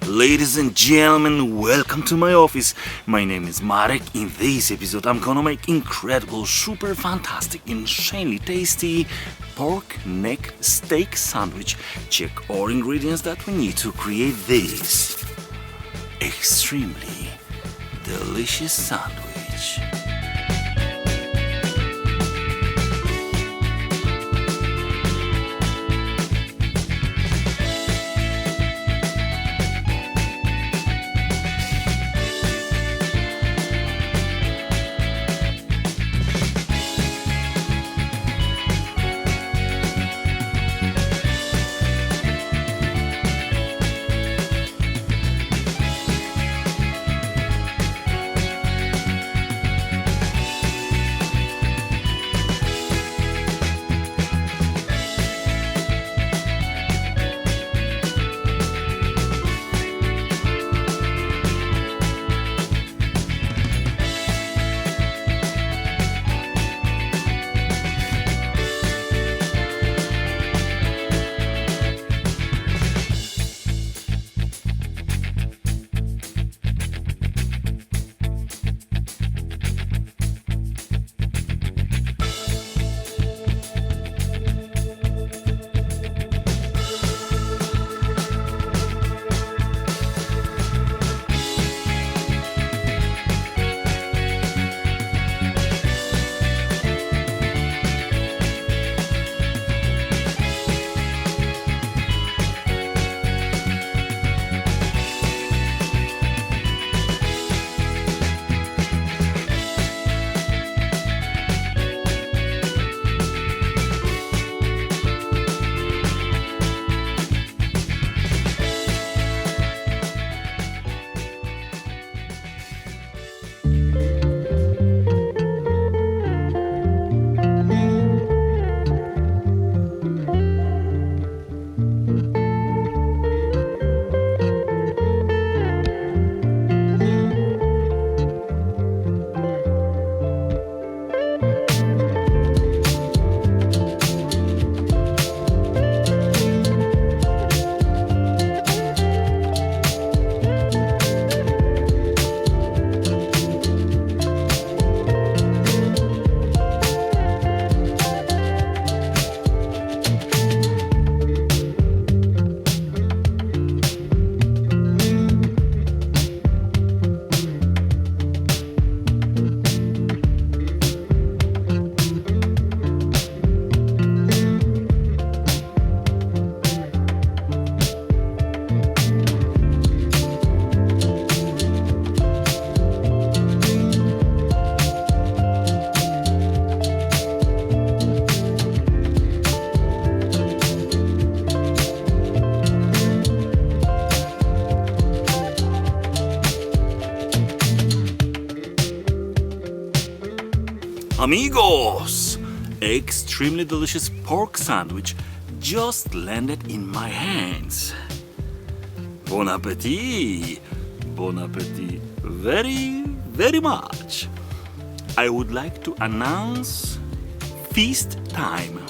Ladies and gentlemen, welcome to my office. My name is Marek. In this episode, I'm gonna make incredible, super fantastic, insanely tasty pork neck steak sandwich. Check all ingredients that we need to create this extremely delicious sandwich. Amigos! Extremely delicious pork sandwich just landed in my hands. Bon appetit! Bon appetit very, very much. I would like to announce feast time.